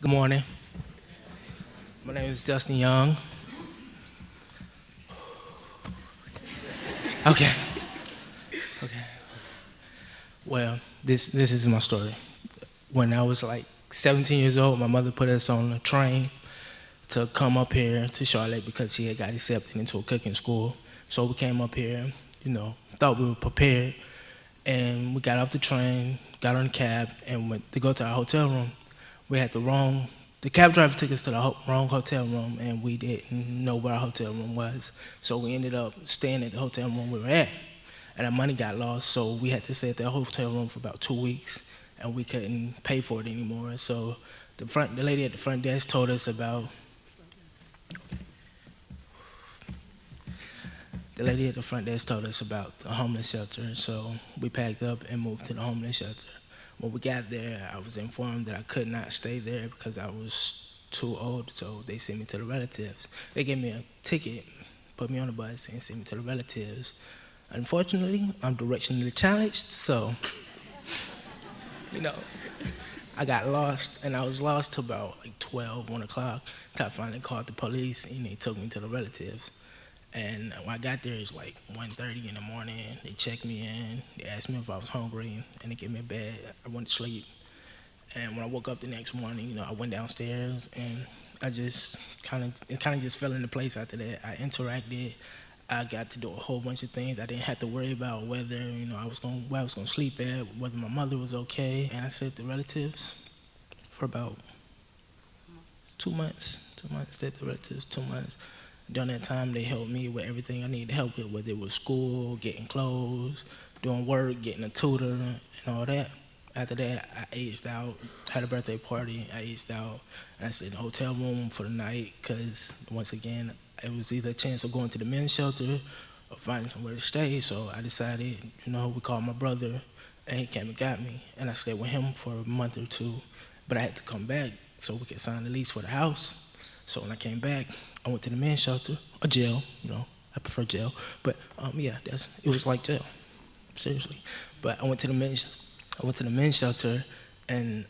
Good morning. My name is Justin Young. Okay. Okay. Well, this is my story. When I was like 17 years old, my mother put us on a train to come up here to Charlotte because she had got accepted into a cooking school. So we came up here, thought we were prepared, and we got off the train, got on the cab, and went to go to our hotel room. We had the cab driver took us to the wrong hotel room, and we didn't know where our hotel room was. So we ended up staying at the hotel room we were at, and our money got lost, so we had to stay at that hotel room for about 2 weeks, and we couldn't pay for it anymore. So the lady at the front desk told us about the homeless shelter, so we packed up and moved to the homeless shelter. When we got there, I was informed that I could not stay there because I was too old, so they sent me to the relatives. They gave me a ticket, put me on the bus, and sent me to the relatives. Unfortunately, I'm directionally challenged, so, I got lost, and I was lost till about like 12, 1 o'clock, until I finally called the police, and they took me to the relatives. And when I got there, it was like 1:30 in the morning. They checked me in. They asked me if I was hungry, and they gave me a bed. I went to sleep. And when I woke up the next morning, I went downstairs, and I just kind of just fell into place after that. I interacted. I got to do a whole bunch of things. I didn't have to worry about whether, where I was gonna sleep at, whether my mother was okay. And I stayed with the relatives for about 2 months. 2 months. Stayed with the relatives 2 months. During that time, they helped me with everything I needed help with, whether it was school, getting clothes, doing work, getting a tutor, and all that. After that, I aged out, had a birthday party, I aged out, and I stayed in a hotel room for the night because, once again, it was either a chance of going to the men's shelter or finding somewhere to stay. So I decided, we called my brother, and he came and got me, and I stayed with him for a month or two, but I had to come back so we could sign the lease for the house. So when I came back, I went to the men's shelter, or jail, I prefer jail, but it was like jail, seriously. But I went to the men's shelter, and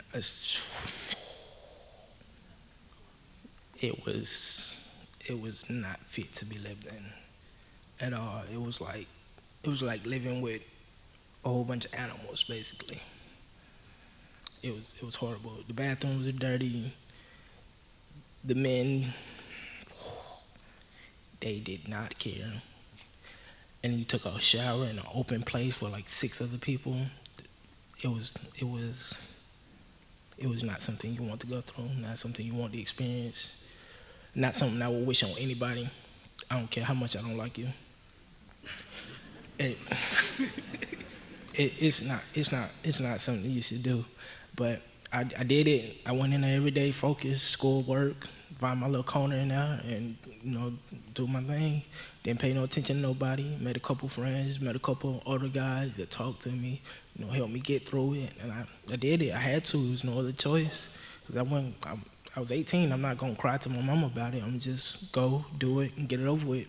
it was not fit to be lived in at all. It was like living with a whole bunch of animals, basically. It was horrible. The bathrooms are dirty. The men, they did not care. And you took a shower in an open place for like 6 other people. It was not something you want to go through, not something you want to experience, not something I would wish on anybody. I don't care how much I don't like you. It's not something you should do. But I did it. I went in there every day, focused, school, work, find my little corner in there, and do my thing. Didn't pay no attention to nobody. Met a couple friends, met a couple older guys that talked to me, helped me get through it, and I did it. I had to. There was no other choice, because I was 18. I'm not gonna cry to my mom about it. I'm just go do it and get it over with.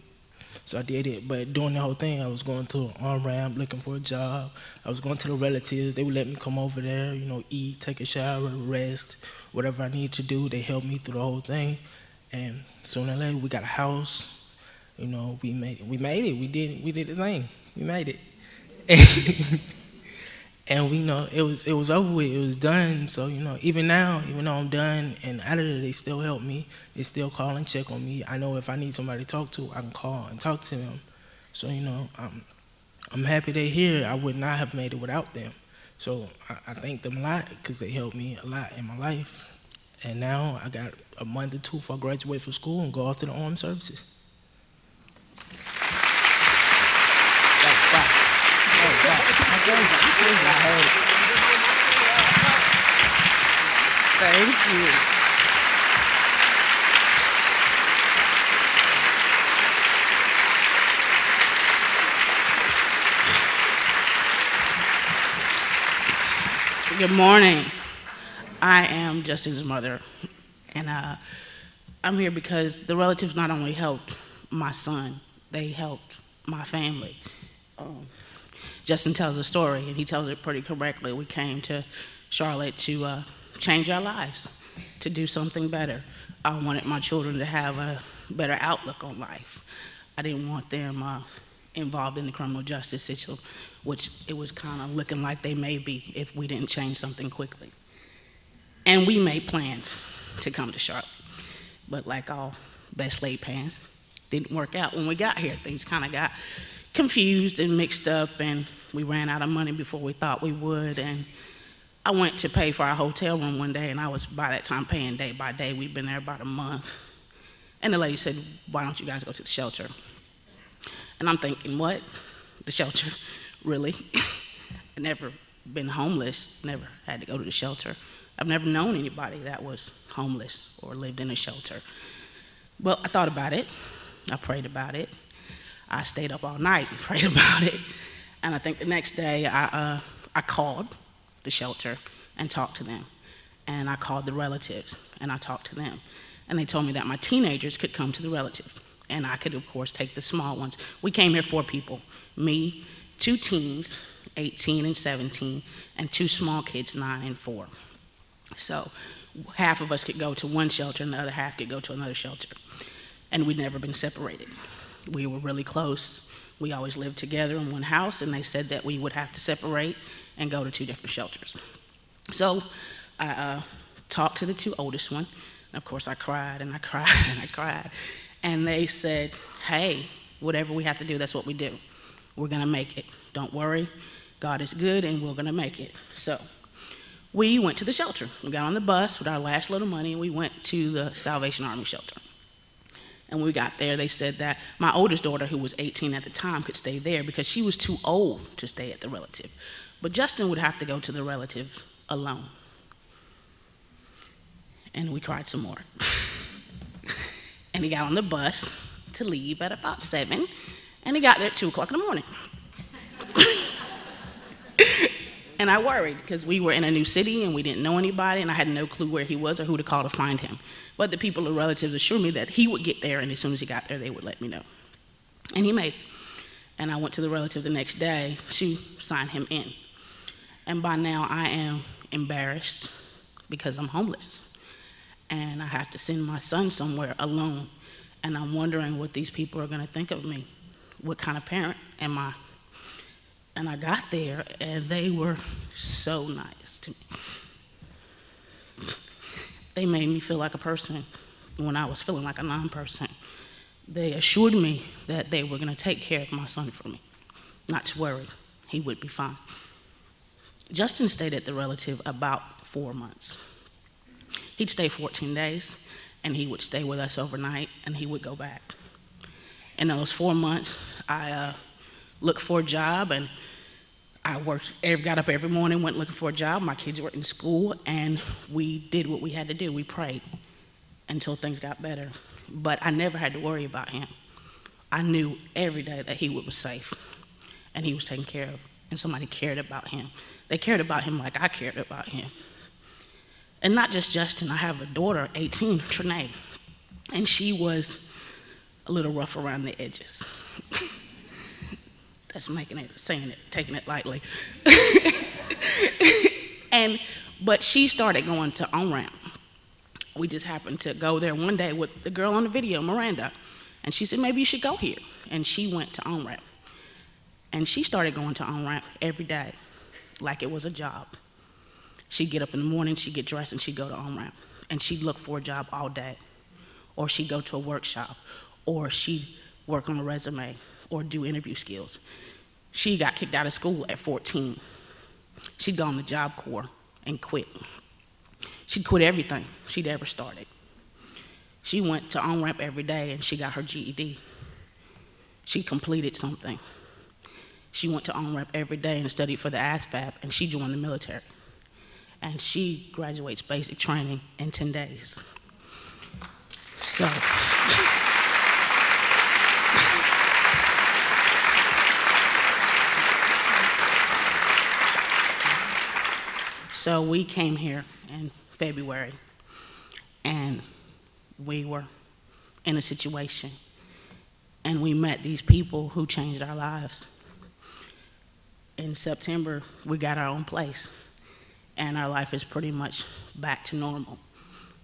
So I did it, but during the whole thing, I was going to an on-ramp looking for a job. I was going to the relatives. They would let me come over there, eat, take a shower, rest, whatever I needed to do. They helped me through the whole thing. And sooner or later, we got a house. We made it. We did the thing. We made it. And it was over with. It was done. So even now, even though I'm done and out of there, they still help me. They still call and check on me. I know if I need somebody to talk to, I can call and talk to them. So I'm happy they're here. I would not have made it without them. So I thank them a lot because they helped me a lot in my life. And now I got a month or two before I graduate from school and go off to the armed services. Thank you. Good morning. I am Justin's mother, and I'm here because the relatives not only helped my son, they helped my family. Justin tells a story, and he tells it pretty correctly. We came to Charlotte to change our lives. to do something better. I wanted my children to have a better outlook on life. I didn't want them involved in the criminal justice system, which it was kind of looking like they may be if we didn't change something quickly. And we made plans to come to Charlotte, but like all best laid plans, didn't work out. When we got here, things kind of got confused and mixed up, and we ran out of money before we thought we would. And I went to pay for our hotel room one day, and I was by that time paying day by day. We'd been there about a month. And the lady said, "Why don't you guys go to the shelter?" And I'm thinking, what? The shelter? Really? I've never been homeless, never had to go to the shelter. I've never known anybody that was homeless or lived in a shelter. Well, I thought about it. I prayed about it. I stayed up all night and prayed about it. And I think the next day I called the shelter and talked to them. And I called the relatives and I talked to them. And they told me that my teenagers could come to the relative. And I could, of course, take the small ones. We came here 4 people, me, 2 teens, 18 and 17, and 2 small kids, 9 and 4. So half of us could go to one shelter and the other half could go to another shelter. And we'd never been separated. We were really close. We always lived together in one house, and they said that we would have to separate and go to 2 different shelters. So I talked to the 2 oldest ones. And of course, I cried and I cried and I cried. And they said, "Hey, whatever we have to do, that's what we do. We're gonna make it. Don't worry, God is good and we're gonna make it." So we went to the shelter. We got on the bus with our last little money and we went to the Salvation Army shelter. And when we got there, they said that my oldest daughter, who was 18 at the time, could stay there because she was too old to stay at the relative. But Justin would have to go to the relatives alone. And we cried some more. And he got on the bus to leave at about 7, and he got there at 2 o'clock in the morning. And I worried because we were in a new city and we didn't know anybody, and I had no clue where he was or who to call to find him. But the people, the relatives, assured me that he would get there, and as soon as he got there, they would let me know. And he made it. And I went to the relative the next day to sign him in. And by now, I am embarrassed because I'm homeless. And I have to send my son somewhere alone. And I'm wondering what these people are going to think of me. What kind of parent am I? And I got there, and they were so nice to me. They made me feel like a person when I was feeling like a non-person. They assured me that they were going to take care of my son for me, not to worry. He would be fine. Justin stayed at the relative about 4 months. He'd stay 14 days, and he would stay with us overnight, and he would go back. In those 4 months, I looked for a job, and I got up every morning, went looking for a job. My kids were in school, and we did what we had to do. We prayed until things got better. But I never had to worry about him. I knew every day that he was safe, and he was taken care of, and somebody cared about him. They cared about him like I cared about him. And not just Justin, I have a daughter, 18, Trinae, and she was a little rough around the edges. That's saying it, taking it lightly. But she started going to on-ramp. We just happened to go there one day with the girl on the video, Miranda, and she said, "Maybe you should go here." And she went to on-ramp. And she started going to on-ramp every day, like it was a job. She'd get up in the morning, she'd get dressed, and she'd go to on-ramp. And she'd look for a job all day. Or she'd go to a workshop. Or she'd work on a resume. Or do interview skills. She got kicked out of school at 14. She'd gone to Job Corps and quit. She'd quit everything she'd ever started. She went to on-ramp every day, and she got her GED. She completed something. She went to on-ramp every day and studied for the ASVAB, and she joined the military. And she graduates basic training in 10 days. So we came here in February, and we were in a situation, and we met these people who changed our lives. In September, we got our own place, and our life is pretty much back to normal.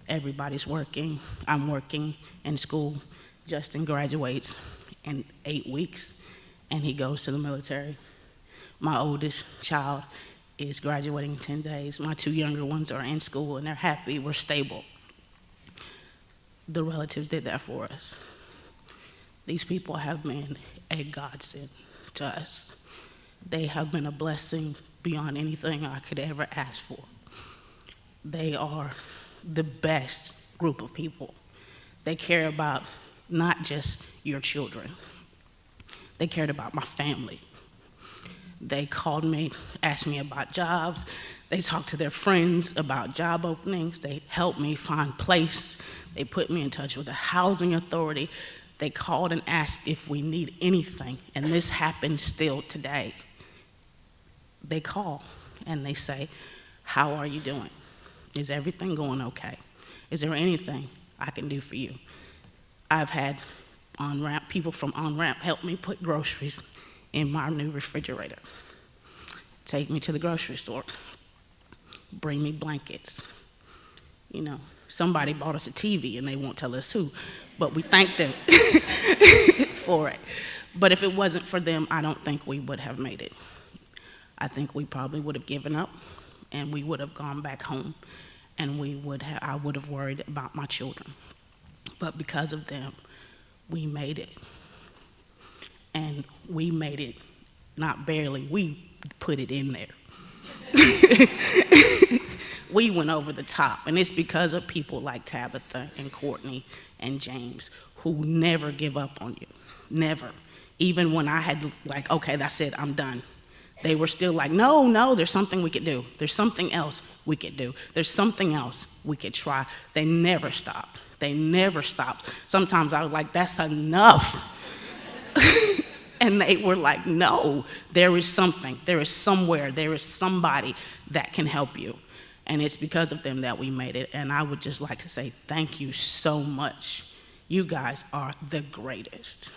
Everybody's working. I'm working in school. Justin graduates in 8 weeks, and he goes to the military. My oldest child is graduating in 10 days. My 2 younger ones are in school, and they're happy. We're stable. The relatives did that for us. These people have been a godsend to us. They have been a blessing beyond anything I could ever ask for. They are the best group of people. They care about not just your children. They cared about my family. They called me, asked me about jobs. They talked to their friends about job openings. They helped me find place. They put me in touch with the housing authority. They called and asked if we need anything, and this happens still today. They call and they say, how are you doing? Is everything going okay? Is there anything I can do for you? I've had on-ramp, people from on-ramp help me put groceries in my new refrigerator. Take me to the grocery store. Bring me blankets. You know, somebody bought us a TV and they won't tell us who, but we thank them for it. But if it wasn't for them, I don't think we would have made it. I think we probably would have given up and we would have gone back home and I would have worried about my children. But because of them, we made it. And we made it, not barely, we put it in there. We went over the top, and it's because of people like Tabitha and Courtney and James who never give up on you, never. Even when I had like, okay, that's it, I'm done. They were still like, no, there's something we could do. There's something else we could do. There's something else we could try. They never stopped. They never stopped. Sometimes I was like, that's enough. And they were like, no, there is something. There is somewhere. There is somebody that can help you. And it's because of them that we made it. And I would just like to say thank you so much. You guys are the greatest.